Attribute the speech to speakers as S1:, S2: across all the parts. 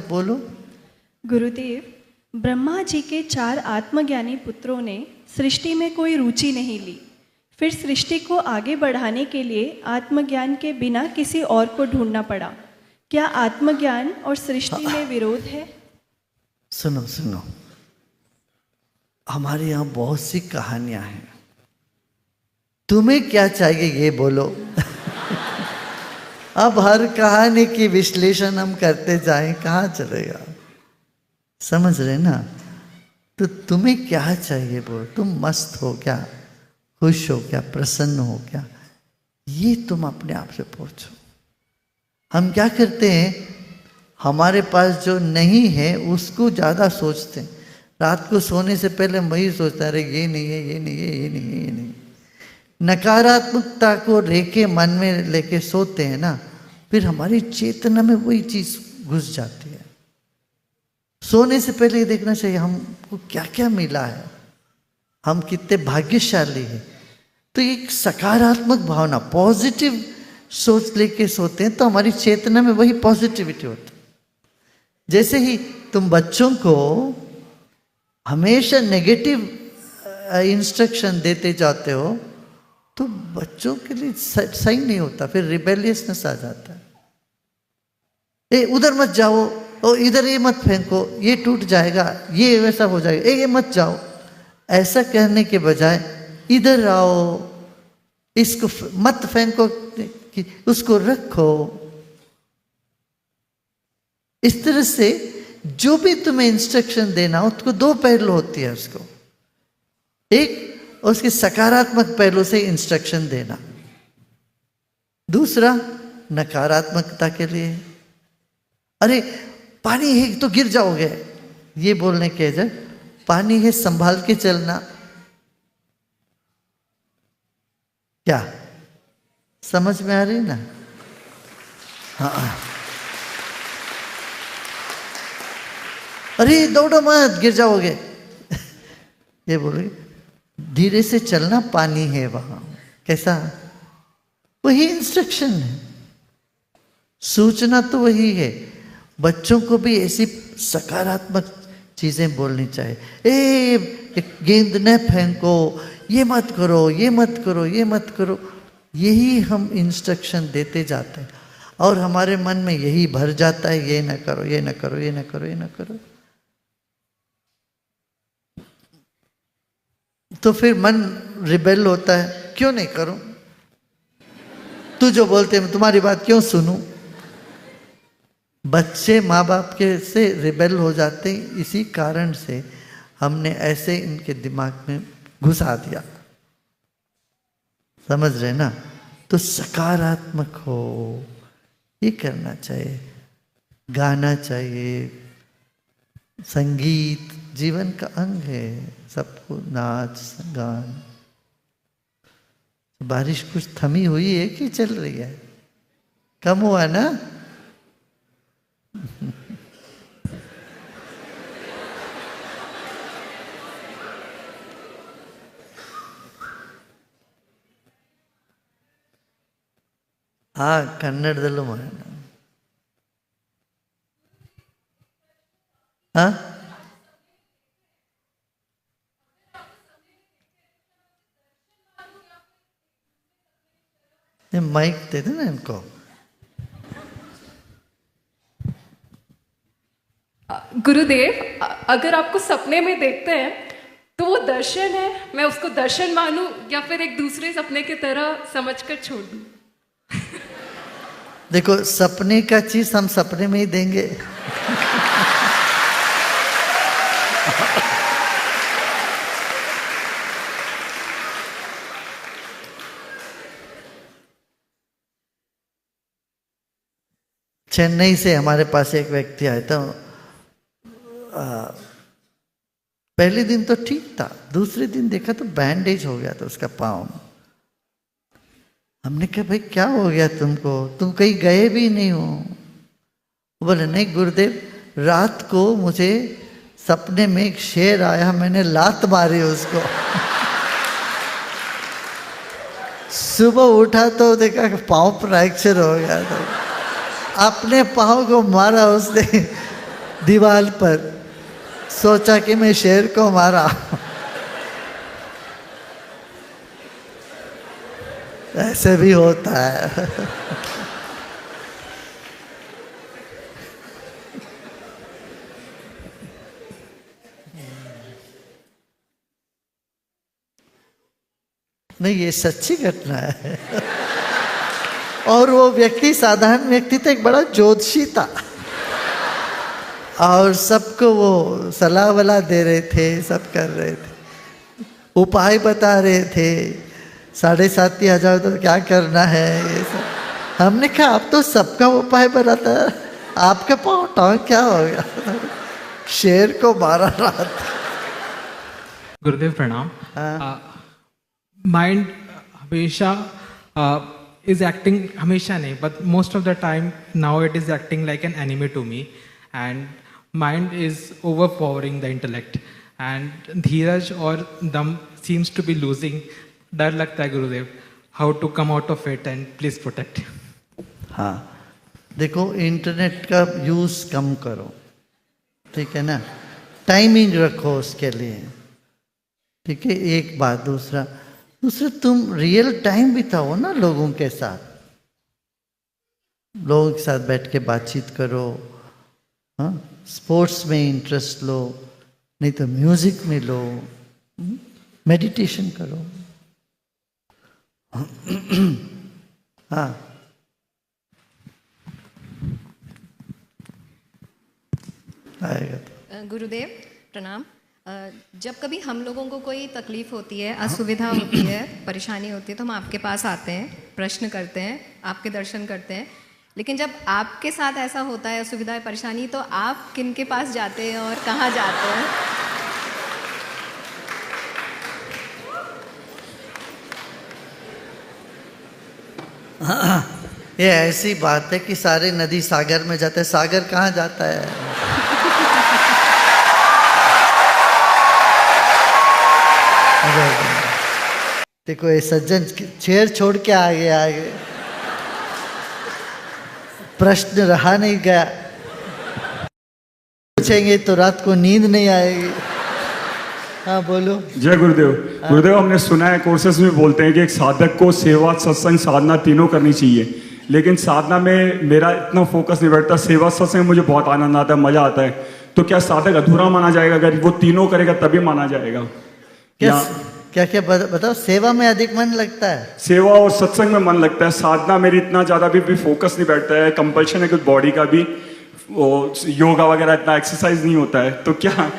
S1: बोलो।
S2: गुरुदेव, ब्रह्मा जी के 4 आत्मज्ञानी पुत्रों ने सृष्टि में कोई रुचि नहीं ली। फिर सृष्टि को आगे बढ़ाने के लिए आत्मज्ञान के बिना किसी और को ढूंढना पड़ा। क्या आत्मज्ञान और सृष्टि में विरोध है?
S1: सुनो सुनो, हमारे यहाँ बहुत सी कहानियां हैं। तुम्हें क्या चाहिए ये बोलो। अब हर कहानी की विश्लेषण हम करते जाएं, कहाँ चलेगा? समझ रहे ना? तो तुम्हें क्या चाहिए बोलो। तुम मस्त हो क्या, खुश हो क्या, प्रसन्न हो क्या, ये तुम अपने आप से पूछो। हम क्या करते हैं, हमारे पास जो नहीं है उसको ज़्यादा सोचते हैं। रात को सोने से पहले वही सोचता है, अरे ये नहीं है, ये नहीं है, ये नहीं है, ये नहीं। नकारात्मकता को लेके मन में लेके सोते हैं ना, फिर हमारी चेतना में वही चीज घुस जाती है। सोने से पहले ये देखना चाहिए हमको क्या क्या मिला है, हम कितने भाग्यशाली हैं। तो एक सकारात्मक भावना, पॉजिटिव सोच लेके सोते हैं तो हमारी चेतना में वही पॉजिटिविटी होती है। जैसे ही तुम बच्चों को हमेशा नेगेटिव इंस्ट्रक्शन देते जाते हो तो बच्चों के लिए सही नहीं होता, फिर रिबेलियसनेस आ जाता है। ए उधर मत जाओ, ओ इधर ये मत फेंको, ये टूट जाएगा, ये वैसा हो जाएगा, ये मत जाओ। ऐसा कहने के बजाय इधर आओ, इसको मत फेंको, उसको रखो। इस तरह से जो भी तुम्हें इंस्ट्रक्शन देना हो, उसको 2 पहलू होती है उसको। एक उसके सकारात्मक पहलू से इंस्ट्रक्शन देना, दूसरा नकारात्मकता के लिए, अरे पानी है तो गिर जाओगे, ये बोलने के जगह पानी है संभाल के चलना। क्या समझ में आ रही ना? हाँ, अरे दौड़ो मत गिर जाओगे, ये बोलोगे। धीरे से चलना, पानी है वहां, कैसा? वही इंस्ट्रक्शन है, सूचना तो वही है। बच्चों को भी ऐसी सकारात्मक चीजें बोलनी चाहिए। ए गेंद न फेंको, ये मत करो, ये मत करो, ये मत करो। यही हम इंस्ट्रक्शन देते जाते हैं और हमारे मन में यही भर जाता है, ये न करो, ये न करो, ये न करो, ये न करो। तो फिर मन रिबेल होता है, क्यों नहीं करूं, तू जो बोलते मैं तुम्हारी बात क्यों सुनूं। बच्चे माँ बाप के से रिबेल हो जाते हैं, इसी कारण से हमने ऐसे इनके दिमाग में घुसा दिया। समझ रहे ना? तो सकारात्मक हो, ये करना चाहिए, गाना चाहिए। संगीत जीवन का अंग है, सबको नाच गान। बारिश कुछ थमी हुई है कि चल रही है? कम हुआ ना? ಕನ್ನಡದಲ್ಲೂ ಮಾಡೋಣ. माइक दे देना इनको.
S3: गुरुदेव, अगर आपको सपने में देखते हैं तो वो दर्शन है, मैं उसको दर्शन मानूं या फिर एक दूसरे सपने की तरह समझकर छोड़ दूं?
S1: देखो, सपने का चीज हम सपने में ही देंगे. चेन्नई से हमारे पास एक व्यक्ति आया था. पहले दिन तो ठीक था, दूसरे दिन देखा तो बैंडेज हो गया था उसका पाँव. हमने कहा भाई क्या हो गया तुमको, तुम कहीं गए भी नहीं हो? बोले नहीं गुरुदेव, रात को मुझे सपने में एक शेर आया, मैंने लात मारी उसको. सुबह उठा तो देखा कि पाँव फ्रैक्चर हो गया था. अपने पाँव को मारा उसने, दीवार पर, सोचा कि मैं शेर को मारा। ऐसे भी होता है। नहीं, ये सच्ची घटना है। और वो व्यक्ति साधारण व्यक्ति था, एक बड़ा ज्योतिषी था और सबको वो सलाह वला दे रहे थे, सब कर रहे थे, उपाय बता रहे थे, 7,500 तो क्या करना है ये सब। हमने कहा आप तो सबका उपाय बताता है, आपके पाँव टांग क्या हो गया? शेर को मारा रात।
S4: गुरुदेव प्रणाम। माइंड हमेशा is acting, हमेशा नहीं, but most of the time now it is acting like an enemy to me, and mind is overpowering the intellect, and धीरज और दम seems to be losing. डर लगता है गुरुदेव, how to come out of it and please protect.
S1: हाँ, देखो internet का use कम करो, ठीक है ना, टाइमिंग रखो उसके लिए, ठीक है, एक बात। दूसरा तुम रियल टाइम बिताओ ना लोगों के साथ, लोगों के साथ बैठ के बातचीत करो, हाँ, स्पोर्ट्स में इंटरेस्ट लो, नहीं तो म्यूजिक में लो, मेडिटेशन करो। हाँ, आएगा तो।
S5: गुरुदेव प्रणाम। जब कभी हम लोगों को कोई तकलीफ होती है, असुविधा होती है, परेशानी होती है, तो हम आपके पास आते हैं, प्रश्न करते हैं, आपके दर्शन करते हैं। लेकिन जब आपके साथ ऐसा होता है, असुविधा परेशानी, तो आप किन के पास जाते हैं और कहाँ जाते हैं?
S1: ये ऐसी बात है कि सारे नदी सागर में जाते हैं, सागर कहाँ जाता है? देखो ये सज्जन चेयर छोड़ के आगे प्रश्न रहा नहीं गया, पूछेंगे तो रात को नींद नहीं आएगी। हाँ बोलो।
S6: जय गुरुदेव। गुरुदेव, हमने सुना है, कोर्सेज में बोलते हैं कि एक साधक को सेवा, सत्संग, साधना तीनों करनी चाहिए, लेकिन साधना में मेरा इतना फोकस नहीं बैठता। सेवा सत्संग में मुझे बहुत आनंद आता है, मजा आता है, तो क्या साधक अधूरा माना जाएगा? अगर वो तीनों करेगा तभी माना जाएगा?
S1: क्या क्या बताओ। सेवा में अधिक मन लगता है,
S6: सेवा और सत्संग में मन लगता है, साधना मेरी इतना ज्यादा भी फोकस नहीं बैठता है, कंपल्शन है कुछ बॉडी का भी, वो योगा वगैरह इतना एक्सरसाइज नहीं होता है, तो क्या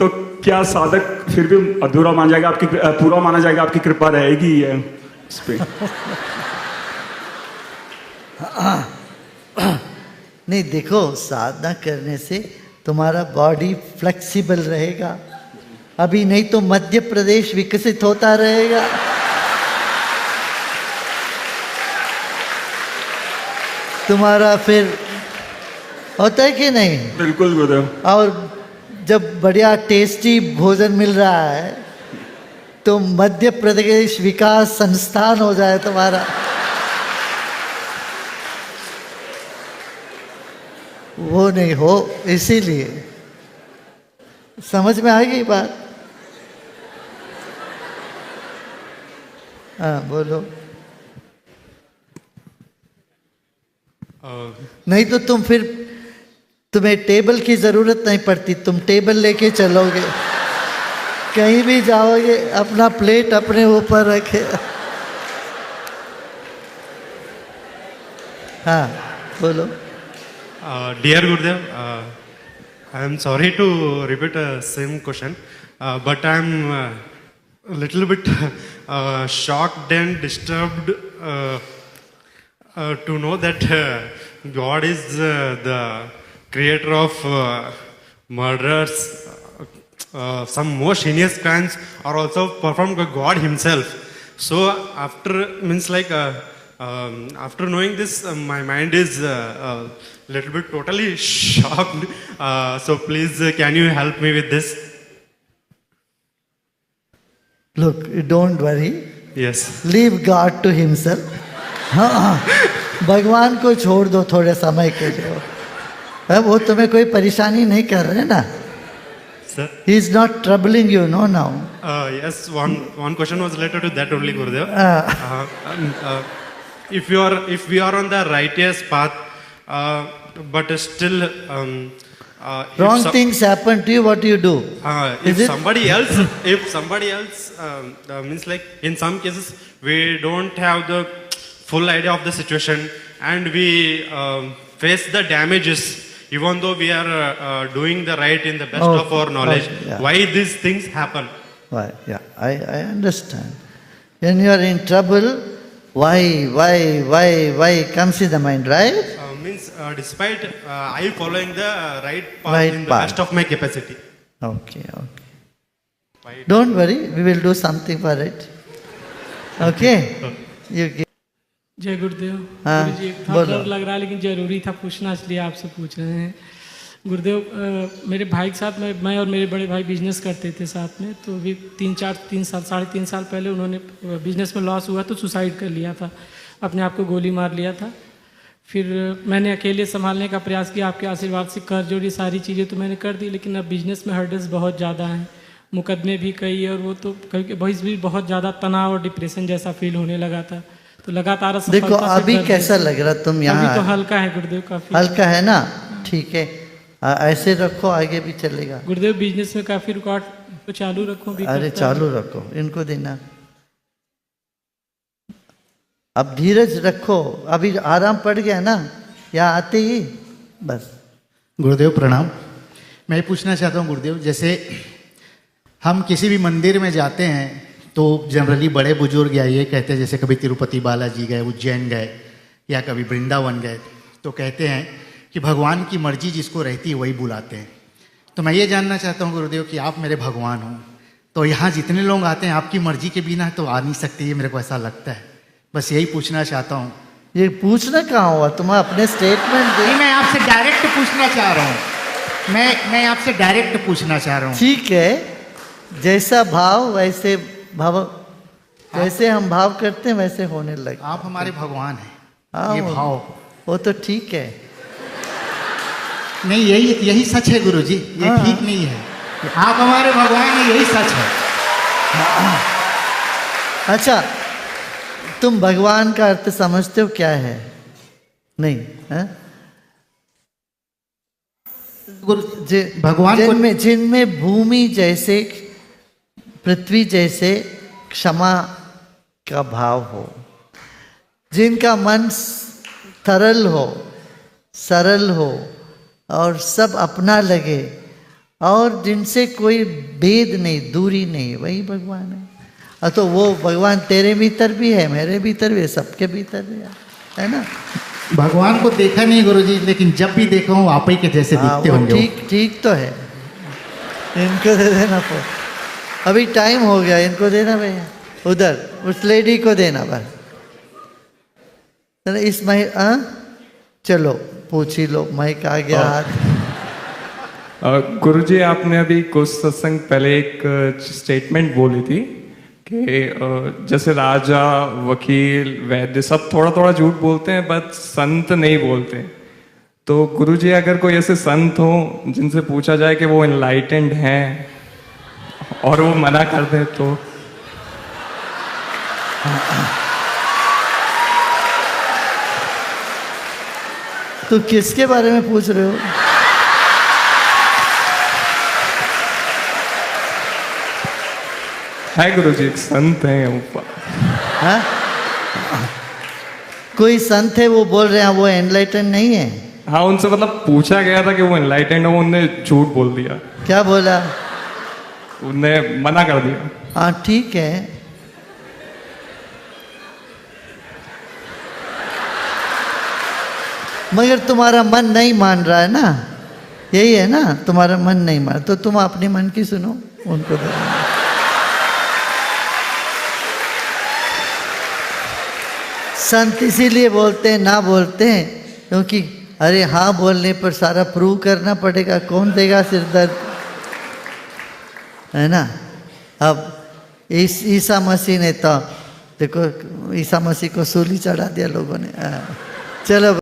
S6: तो क्या साधक फिर भी अधूरा माना जाएगा? आपकी पूरा माना जाएगा? आपकी कृपा रहेगी इस पे?
S1: नहीं देखो, साधना करने से तुम्हारा बॉडी फ्लेक्सिबल रहेगा, अभी नहीं तो मध्य प्रदेश विकसित होता रहेगा। तुम्हारा फिर होता है कि नहीं?
S6: बिल्कुल गुरुदेव।
S1: और जब बढ़िया टेस्टी भोजन मिल रहा है तो मध्य प्रदेश विकास संस्थान हो जाए तुम्हारा। वो नहीं हो, इसीलिए। समझ में आ गई बात? हाँ बोलो। नहीं तो तुम्हें टेबल की जरूरत नहीं पड़ती, तुम टेबल लेके चलोगे, कहीं भी जाओगे अपना प्लेट अपने ऊपर रखे। हाँ बोलो।
S7: Dear Gurudev, I am sorry to repeat the same question, but I am a little bit shocked and disturbed to know that God is the creator of murderers. Some most heinous crimes are also performed by God Himself. So after knowing this, my mind is a little bit totally shocked. So please, can you help me with this?
S1: Look, don't worry.
S7: Yes.
S1: Leave God to Himself. हाँ, भगवान को छोड़ दो थोड़े समय के लिए। वो तुम्हें कोई परेशानी नहीं कर रहे ना.
S7: Sir?
S1: He is not troubling you, no, now.
S7: Yes, one question was related to that only, Gurudev. If we are on the righteous path, but still
S1: Wrong things happen to you, what do you do?
S7: if
S1: Is it?
S7: somebody else means like in some cases we don't have the full idea of the situation and we face the damages even though we are doing the right in the best
S1: Oh,
S7: of our knowledge.
S1: yeah.
S7: Why these things happen?
S1: Why? Yeah, I understand. When you are in trouble, why comes in the mind, right?
S7: Means despite I following the right path
S1: Right
S7: in the
S1: path.
S7: best of my capacity.
S1: Okay.
S7: Why?
S1: Don't worry, we will do something for it. Okay? You give.
S8: जय गुरुदेव.
S1: हाँ,
S8: गुरु जी था
S1: बोलो.
S8: डर लग रहा है लेकिन जरूरी था पूछना इसलिए आपसे पूछ रहे हैं. गुरुदेव मेरे भाई के साथ मैं और मेरे बड़े भाई बिजनेस करते थे साथ में. तो अभी 3 साल पहले उन्होंने बिजनेस में लॉस हुआ तो सुसाइड कर लिया था, अपने आप को गोली मार लिया था. फिर मैंने अकेले संभालने का प्रयास किया, आपके आशीर्वाद से कर्ज और ये सारी चीज़ें तो मैंने कर दी, लेकिन अब बिजनेस में हर्डल्स बहुत ज़्यादा हैं, मुकदमे भी कई और वो तो कभी भी बहुत ज़्यादा तनाव और डिप्रेशन जैसा फील होने लगा था. तो लगातार
S1: देखो अभी कैसा लग रहा तुम यहाँ?
S8: अभी तो हल्का है गुरुदेव, काफ़ी
S1: हल्का है ना? ठीक है, ऐसे रखो, आगे भी चलेगा.
S8: गुरुदेव. बिजनेस में काफ़ी रुकावट तो चालू रखो भी.
S1: अरे चालू रखो, इनको देना. अब धीरज रखो, अभी आराम पड़ गया ना यहाँ आते ही बस.
S9: गुरुदेव प्रणाम. मैं पूछना चाहता हूँ गुरुदेव, जैसे हम किसी भी मंदिर में जाते हैं तो जनरली बड़े बुजुर्ग या ये कहते हैं, जैसे कभी तिरुपति बालाजी गए, उज्जैन गए या कभी वृंदावन गए, तो कहते हैं कि भगवान की मर्जी जिसको रहती है वही बुलाते हैं. तो मैं ये जानना चाहता हूँ गुरुदेव कि आप मेरे भगवान हो, तो यहाँ जितने लोग आते हैं आपकी मर्जी के बिना तो आ नहीं सकते, ये मेरे को ऐसा लगता है. बस यही पूछना चाहता हूँ.
S1: ये पूछना कहाँ हुआ, तुम अपने स्टेटमेंट दे.
S9: मैं आपसे डायरेक्ट पूछना चाह रहा हूँ. मैं आपसे डायरेक्ट पूछना चाह रहा हूँ.
S1: ठीक है, जैसा भाव वैसे भाव, जैसे हम भाव करते हैं वैसे होने लगे.
S9: आप हमारे भगवान हैं.
S1: हाँ,
S9: ये भाव
S1: वो तो ठीक है.
S9: नहीं, यही सच है गुरुजी, ये
S1: हाँ.
S9: ठीक नहीं है. आप हमारे भगवान हैं, यही सच है.
S1: अच्छा, तुम भगवान का अर्थ समझते हो क्या है? नहीं है?
S9: भगवान
S1: जिनमें भूमि जैसे, पृथ्वी जैसे क्षमा का भाव हो, जिनका मन सरल हो और सब अपना लगे और जिनसे कोई भेद नहीं, दूरी नहीं, वही भगवान है. तो वो भगवान तेरे भीतर भी है, मेरे भीतर भी है, सबके भीतर भी है ना.
S9: भगवान को देखा नहीं गुरुजी, लेकिन जब भी देखा हूँ आप ही के जैसे दिखते होंगे.
S1: ठीक तो है. इनको दे देना फोन, अभी टाइम हो गया, इनको देना भैया. उधर उस लेडी को देना बस. इस चलो पूछ ही लो, माइक आ गया हाथ.
S10: गुरुजी, आपने अभी कुछ सत्संग पहले एक स्टेटमेंट बोली थी कि जैसे राजा, वकील, वैद्य सब थोड़ा थोड़ा झूठ बोलते हैं, बट संत नहीं बोलते. तो गुरुजी, अगर कोई ऐसे संत हो जिनसे पूछा जाए कि वो एनलाइटेंड हैं और वो मना कर दे तो?
S1: तो किसके बारे में पूछ रहे हो?
S10: है गुरुजी, एक संत है ऊपर.
S1: हाँ, कोई संत है वो बोल रहे हैं वो एनलाइटन नहीं है.
S10: हाँ, उनसे मतलब पूछा गया था कि वो एनलाइटेंड हो, उन्होंने झूठ बोल दिया.
S1: क्या बोला?
S10: उन्होंने मना कर दिया.
S1: हाँ ठीक है, मगर तुम्हारा मन नहीं मान रहा है ना, यही है ना, तुम्हारा मन नहीं मान, तो तुम अपने मन की सुनो, उनको दो. संत इसीलिए बोलते हैं, ना बोलते हैं क्योंकि अरे हाँ बोलने पर सारा प्रूव करना पड़ेगा, कौन देगा सिर दर्द, है ना. अब ईसा मसीह ने तो देखो, ईसा मसीह को सूली चढ़ा दिया लोगों ने. चलो